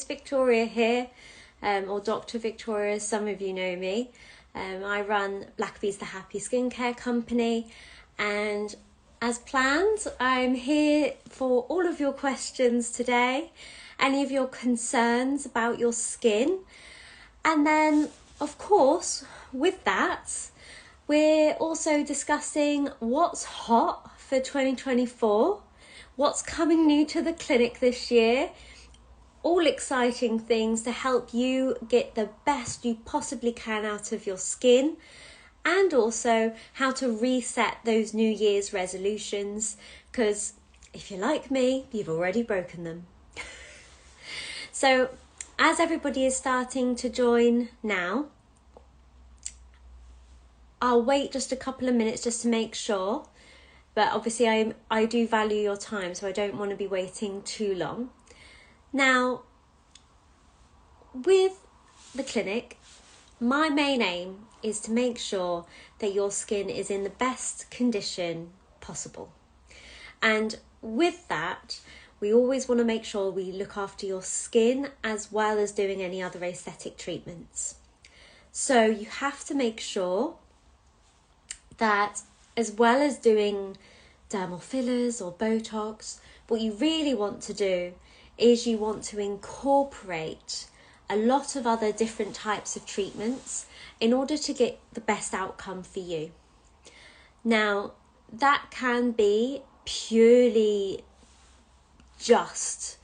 Victoria here, or Dr. Victoria, as some of you know me. I run Blackbee's The Happy Skincare Company, and as planned, I'm here for all of your questions today, any of your concerns about your skin. And then, of course, with that, we're also discussing what's hot for 2024, what's coming new to the clinic this year, all exciting things to help you get the best you possibly can out of your skin, and also how to reset those New Year's resolutions, because if you're like me, you've already broken them. So as everybody is starting to join now, I'll wait just a couple of minutes just to make sure, but obviously I do value your time, so I don't want to be waiting too long. Now, with the clinic, my main aim is to make sure that your skin is in the best condition possible. And with that, we always want to make sure we look after your skin as well as doing any other aesthetic treatments. So you have to make sure that as well as doing dermal fillers or Botox, what you really want to do is you want to incorporate a lot of other different types of treatments in order to get the best outcome for you. Now, that can be purely just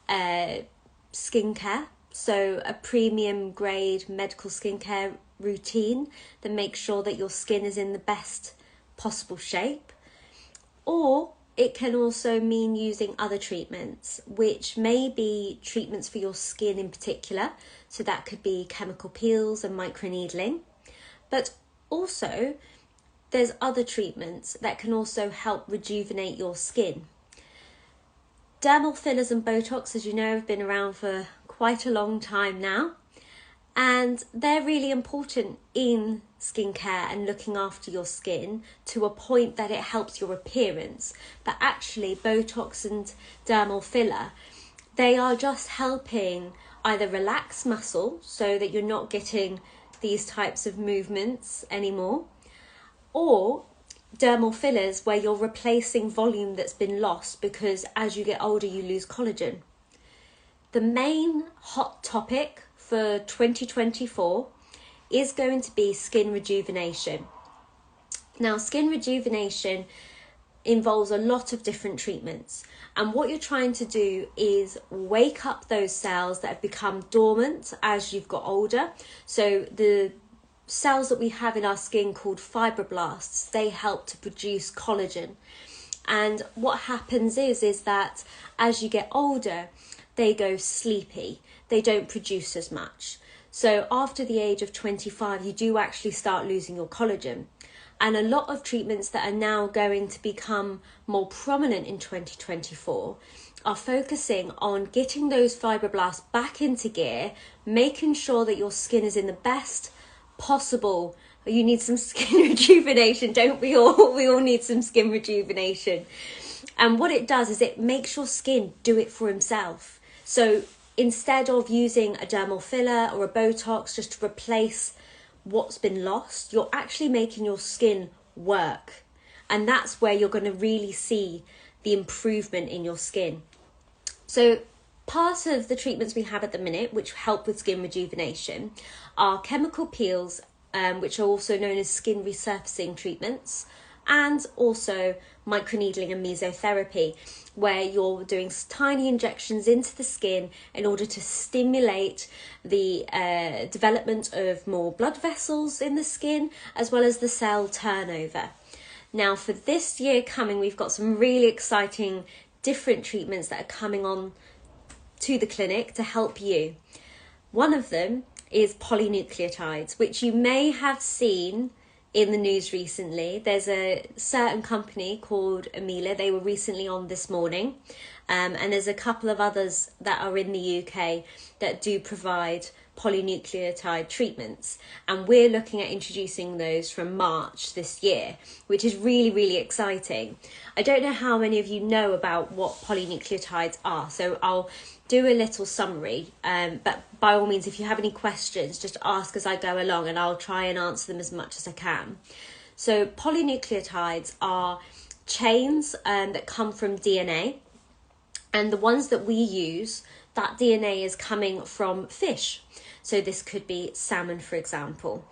skincare, so a premium grade medical skincare routine that makes sure that your skin is in the best possible shape, or it can also mean using other treatments, which may be treatments for your skin in particular. So that could be chemical peels and microneedling. But also, there's other treatments that can also help rejuvenate your skin. Dermal fillers and Botox, as you know, have been around for quite a long time now. And they're really important in skincare and looking after your skin to a point that it helps your appearance. But actually, Botox and dermal filler, they are just helping either relax muscle so that you're not getting these types of movements anymore, or dermal fillers where you're replacing volume that's been lost because as you get older, you lose collagen. The main hot topic for 2024 is going to be skin rejuvenation. Now, skin rejuvenation involves a lot of different treatments, and what you're trying to do is wake up those cells that have become dormant as you've got older. So the cells that we have in our skin called fibroblasts, they help to produce collagen. And what happens is that as you get older, they go sleepy. They don't produce as much. So after the age of 25, you do actually start losing your collagen. And a lot of treatments that are now going to become more prominent in 2024 are focusing on getting those fibroblasts back into gear, making sure that your skin is in the best possible. You need some skin rejuvenation, don't we all? We all need some skin rejuvenation. And what it does is it makes your skin do it for himself. So instead of using a dermal filler or a Botox just to replace what's been lost, you're actually making your skin work. And that's where you're going to really see the improvement in your skin. So part of the treatments we have at the minute, which help with skin rejuvenation, are chemical peels, which are also known as skin resurfacing treatments, and also microneedling and mesotherapy, where you're doing tiny injections into the skin in order to stimulate the development of more blood vessels in the skin, as well as the cell turnover. Now, for this year coming, we've got some really exciting different treatments that are coming on to the clinic to help you. One of them is polynucleotides, which you may have seen in the news recently. There's a certain company called Amela. They were recently on this morning, And there's a couple of others that are in the UK that do provide polynucleotide treatments, and we're looking at introducing those from March this year, which is really, really exciting. I don't know how many of you know about what polynucleotides are, so I'll do a little summary, but by all means, if you have any questions, just ask as I go along and I'll try and answer them as much as I can. So polynucleotides are chains that come from DNA, and the ones that we use, that DNA is coming from fish. So this could be salmon, for example,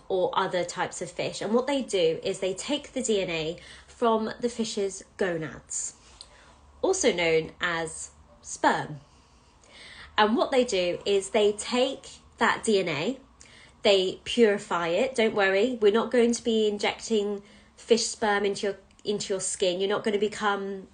or other types of fish. And what they do is they take the DNA from the fish's gonads, also known as sperm. And what they do is they take that DNA, they purify it. Don't worry, we're not going to be injecting fish sperm into your skin. You're not going to become,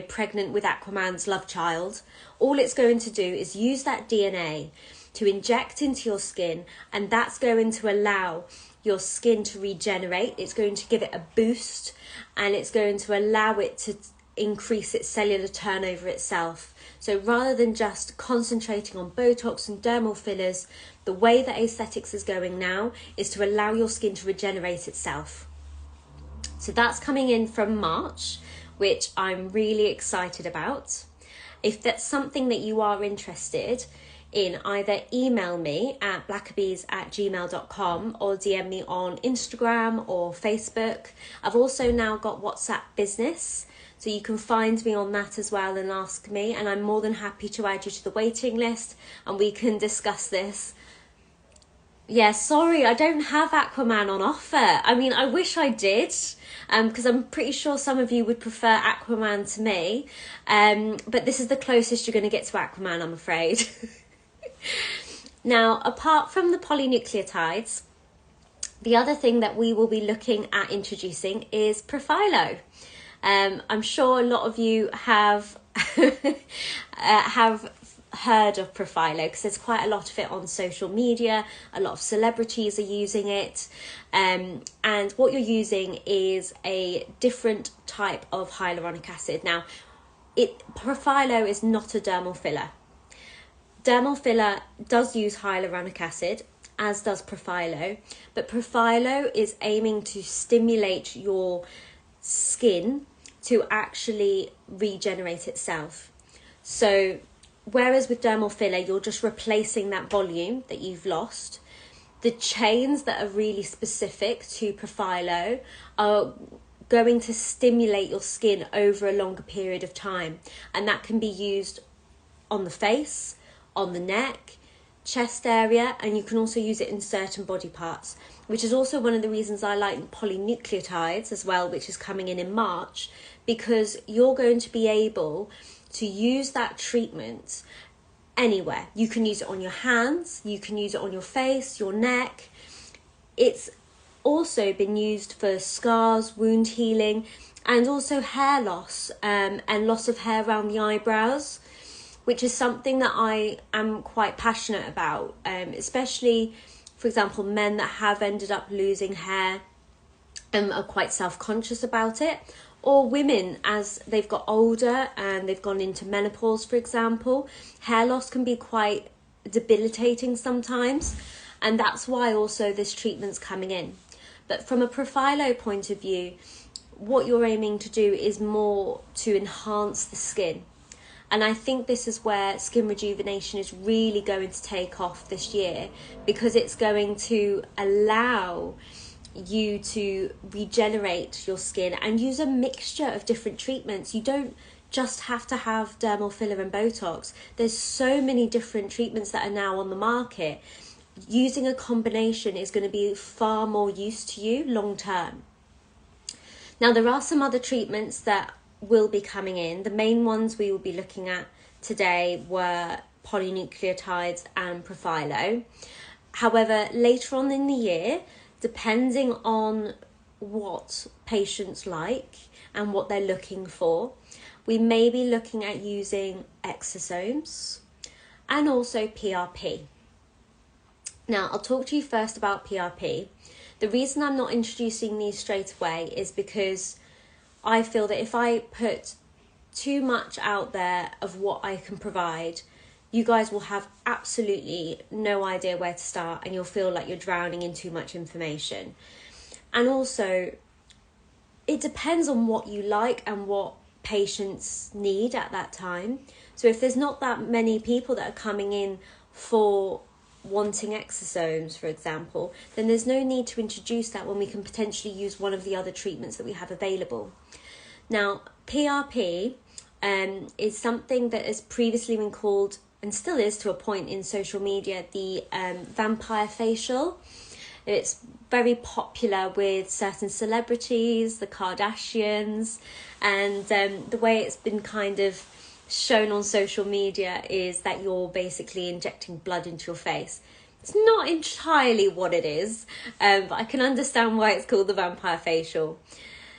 pregnant with Aquaman's love child. All it's going to do is use that DNA to inject into your skin, and that's going to allow your skin to regenerate. It's going to give it a boost, and it's going to allow it to increase its cellular turnover itself. So rather than just concentrating on Botox and dermal fillers, the way that aesthetics is going now is to allow your skin to regenerate itself. So that's coming in from March, which I'm really excited about. If that's something that you are interested in, either email me at blackabees@gmail.com or DM me on Instagram or Facebook. I've also now got WhatsApp Business, so you can find me on that as well and ask me, and I'm more than happy to add you to the waiting list and we can discuss this. Yeah, sorry, I don't have Aquaman on offer. I mean, I wish I did, because I'm pretty sure some of you would prefer Aquaman to me, but this is the closest you're going to get to Aquaman, I'm afraid. Now, apart from the polynucleotides, the other thing that we will be looking at introducing is Profhilo. I'm sure a lot of you have have heard of Profhilo because there's quite a lot of it on social media. A lot of celebrities are using it, and what you're using is a different type of hyaluronic acid. Now, Profhilo is not a dermal filler. Dermal filler does use hyaluronic acid, as does Profhilo, but Profhilo is aiming to stimulate your skin to actually regenerate itself. So whereas with dermal filler, you're just replacing that volume that you've lost, the chains that are really specific to Profhilo are going to stimulate your skin over a longer period of time. And that can be used on the face, on the neck, chest area, and you can also use it in certain body parts, which is also one of the reasons I like polynucleotides as well, which is coming in March, because you're going to be able to use that treatment anywhere. You can use it on your hands, you can use it on your face, your neck. It's also been used for scars, wound healing, and also hair loss, and loss of hair around the eyebrows, which is something that I am quite passionate about, especially, for example, men that have ended up losing hair and are quite self-conscious about it, or women as they've got older and they've gone into menopause, for example. Hair loss can be quite debilitating sometimes, and that's why also this treatment's coming in. But from a Profhilo point of view, what you're aiming to do is more to enhance the skin. And I think this is where skin rejuvenation is really going to take off this year, because it's going to allow you to regenerate your skin and use a mixture of different treatments. You don't just have to have dermal filler and Botox. There's so many different treatments that are now on the market. Using a combination is going to be far more use to you long term. Now, there are some other treatments that will be coming in. The main ones we will be looking at today were polynucleotides and Profhilo. However, later on in the year, depending on what patients like and what they're looking for, we may be looking at using exosomes and also PRP. Now, I'll talk to you first about PRP. The reason I'm not introducing these straight away is because I feel that if I put too much out there of what I can provide, you guys will have absolutely no idea where to start, and you'll feel like you're drowning in too much information. And also, it depends on what you like and what patients need at that time. So if there's not that many people that are coming in for wanting exosomes, for example, then there's no need to introduce that when we can potentially use one of the other treatments that we have available. Now, PRP is something that has previously been called, and still is to a point in social media, the vampire facial. It's very popular with certain celebrities, the Kardashians, and the way it's been kind of shown on social media is that you're basically injecting blood into your face. It's not entirely what it is, but I can understand why it's called the vampire facial.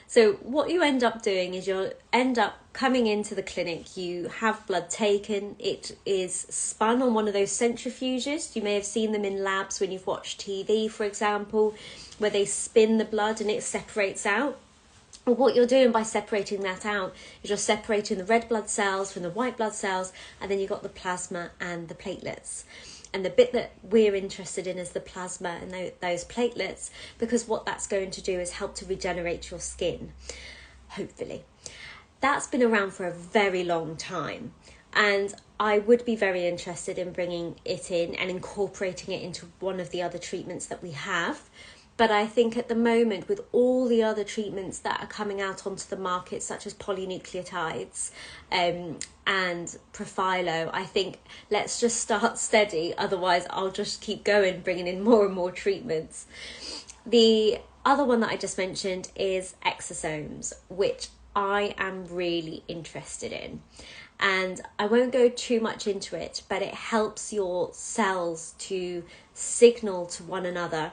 So what you end up doing is you'll end up coming into the clinic, you have blood taken, it is spun on one of those centrifuges. You may have seen them in labs when you've watched TV, for example, where they spin the blood and it separates out. Well, what you're doing by separating that out is you're separating the red blood cells from the white blood cells, and then you've got the plasma and the platelets. And the bit that we're interested in is the plasma and those platelets, because what that's going to do is help to regenerate your skin, hopefully. That's been around for a very long time, and I would be very interested in bringing it in and incorporating it into one of the other treatments that we have. But I think at the moment, with all the other treatments that are coming out onto the market, such as polynucleotides and Profhilo, I think let's just start steady. Otherwise, I'll just keep going, bringing in more and more treatments. The other one that I just mentioned is exosomes, which I am really interested in. And I won't go too much into it, but it helps your cells to signal to one another.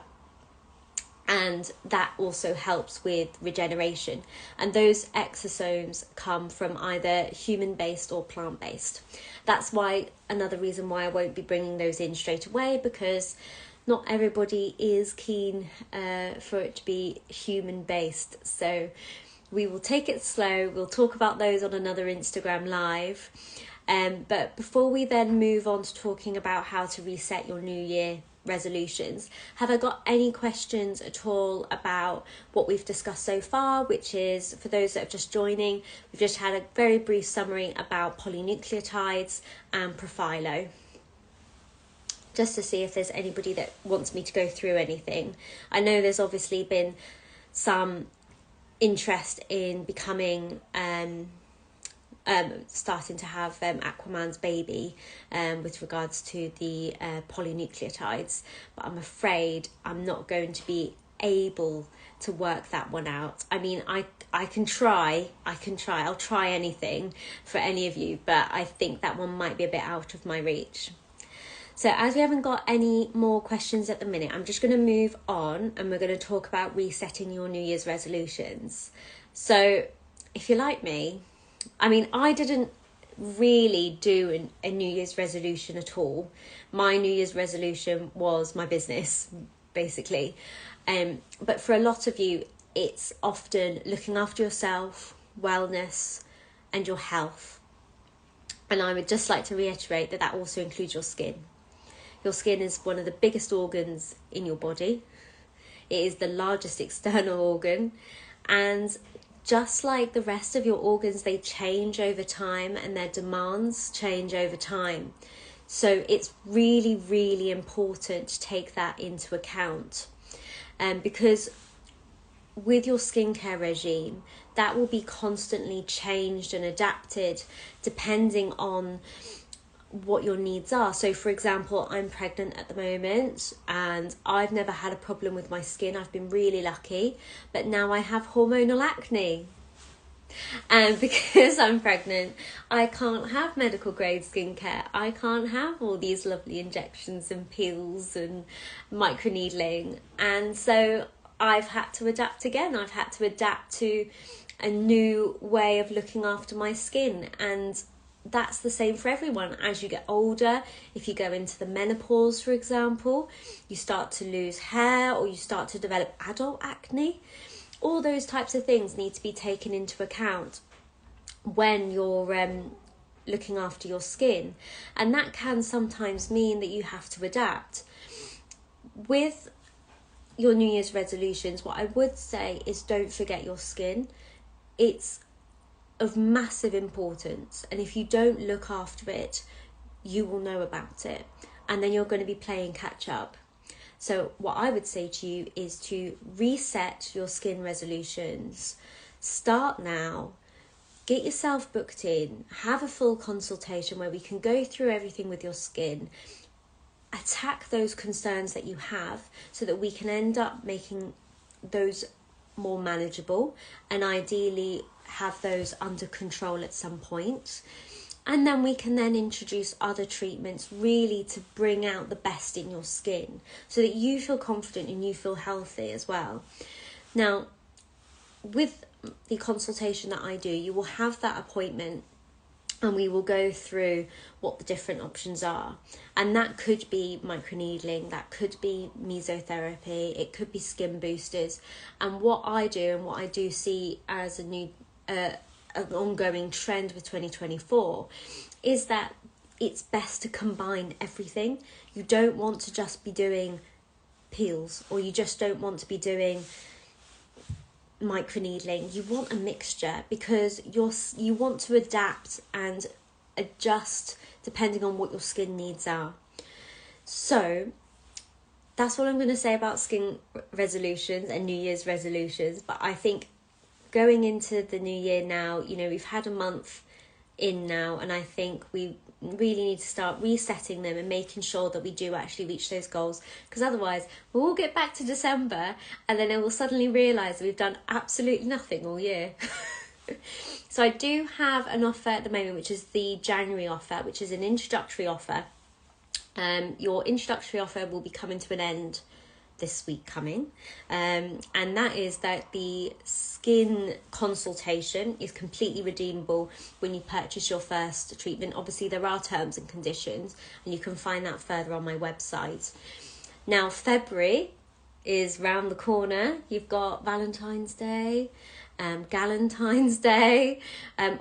And that also helps with regeneration. And those exosomes come from either human-based or plant-based. That's why another reason why I won't be bringing those in straight away, because not everybody is keen for it to be human-based. So we will take it slow. We'll talk about those on another Instagram live. But before we then move on to talking about how to reset your New Year resolutions, have I got any questions at all about what we've discussed so far, which is, for those that are just joining, we've just had a very brief summary about polynucleotides and Profhilo, just to see if there's anybody that wants me to go through anything. I know there's obviously been some interest in becoming starting to have Aquaman's baby with regards to the polynucleotides, but I'm afraid I'm not going to be able to work that one out. I mean, I can try, I'll try anything for any of you, but I think that one might be a bit out of my reach. So as we haven't got any more questions at the minute, I'm just going to move on, and we're going to talk about resetting your New Year's resolutions. So if you're like me, I mean, I didn't really do a New Year's resolution at all. My New Year's resolution was my business, basically. But for a lot of you, it's often looking after yourself, wellness, and your health. And I would just like to reiterate that that also includes your skin. Your skin is one of the biggest organs in your body. It is the largest external organ, and just like the rest of your organs, they change over time and their demands change over time. So it's really, really important to take that into account. Because with your skincare regime, that will be constantly changed and adapted depending on what your needs are. So for example, I'm pregnant at the moment and I've never had a problem with my skin. I've been really lucky, but now I have hormonal acne. And because I'm pregnant, I can't have medical grade skincare. I can't have all these lovely injections and peels and microneedling. And so I've had to adapt again. I've had to adapt to a new way of looking after my skin. And that's the same for everyone. As you get older, if you go into the menopause, for example, you start to lose hair or you start to develop adult acne. All those types of things need to be taken into account. when you're looking after your skin. And that can sometimes mean that you have to adapt. With your New Year's resolutions, what I would say is don't forget your skin. It's of massive importance, and if you don't look after it, you will know about it, and then you're going to be playing catch up. So what I would say to you is to reset your skin resolutions. Start now. Get yourself booked in. Have a full consultation where we can go through everything with your skin. Attack those concerns that you have so that we can end up making those more manageable and ideally have those under control at some point. And then we can then introduce other treatments really to bring out the best in your skin so that you feel confident and you feel healthy as well. Now, with the consultation that I do, you will have that appointment and we will go through what the different options are. And that could be microneedling, that could be mesotherapy, it could be skin boosters. And what I do and what I do see as a new an ongoing trend with 2024 is that it's best to combine everything. You don't want to just be doing peels, or you just don't want to be doing microneedling. You want a mixture because you want to adapt and adjust depending on what your skin needs are. So that's what I'm going to say about skin resolutions and New Year's resolutions. But I think going into the new year now, we've had a month in now, and I think we really need to start resetting them and making sure that we do actually reach those goals, because otherwise we'll all get back to December and then we'll suddenly realise that we've done absolutely nothing all year. So I do have an offer at the moment, which is the January offer, which is an introductory offer. Your introductory offer will be coming to an end this week coming, and that is that the skin consultation is completely redeemable when you purchase your first treatment. Obviously there are terms and conditions, and you can find that further on my website. Now February is round the corner. You've got Valentine's Day, Galentine's Day,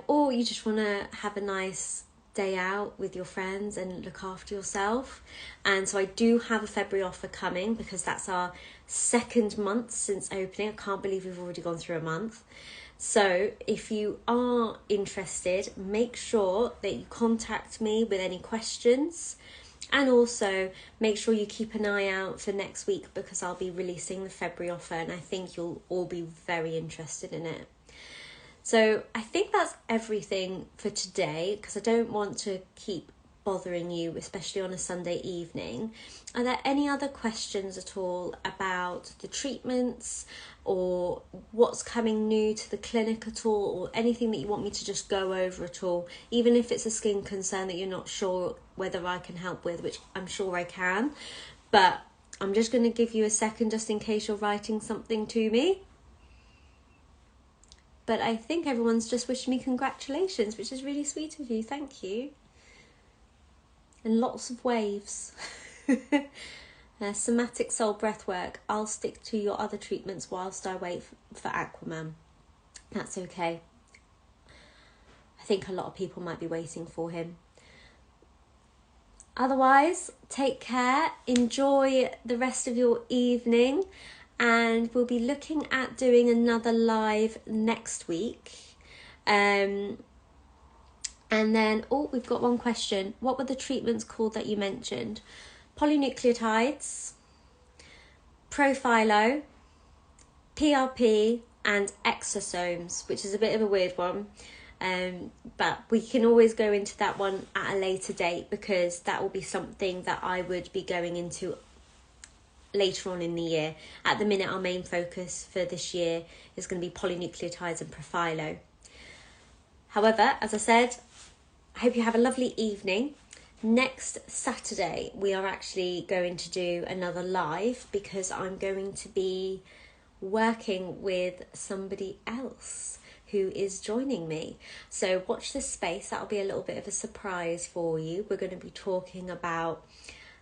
or you just want to have a nice day out with your friends and look after yourself. And so I do have a February offer coming because that's our second month since opening. I can't believe we've already gone through a month. So if you are interested, make sure that you contact me with any questions, and also make sure you keep an eye out for next week because I'll be releasing the February offer and I think you'll all be very interested in it. So I think that's everything for today, because I don't want to keep bothering you, especially on a Sunday evening. Are there any other questions at all about the treatments or what's coming new to the clinic at all, or anything that you want me to just go over at all, even if it's a skin concern that you're not sure whether I can help with, which I'm sure I can, but I'm just going to give you a second just in case you're writing something to me. But I think everyone's just wishing me congratulations, which is really sweet of you. Thank you. And lots of waves. Somatic soul breathwork. I'll stick to your other treatments whilst I wait for Aquaman. That's okay. I think a lot of people might be waiting for him. Otherwise, take care. Enjoy the rest of your evening. And we'll be looking at doing another live next week. And then, we've got one question. What were the treatments called that you mentioned? Polynucleotides, Profilo, PRP, and exosomes, which is a bit of a weird one. But we can always go into that one at a later date because that will be something that I would be going into later on in the year. At the minute, our main focus for this year is going to be polynucleotides and Profilo. However, as I said, I hope you have a lovely evening. Next Saturday, we are actually going to do another live because I'm going to be working with somebody else who is joining me. So watch this space. That'll be a little bit of a surprise for you. We're going to be talking about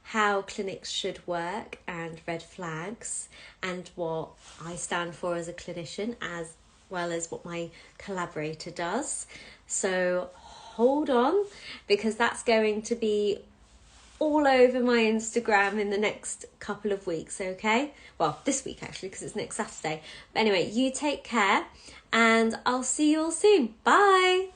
how clinics should work and red flags, and what I stand for as a clinician, as well as what my collaborator does. So hold on, because that's going to be all over my Instagram in the next couple of weeks, okay? Well, this week actually, because it's next Saturday. But anyway, you take care, and I'll see you all soon. Bye!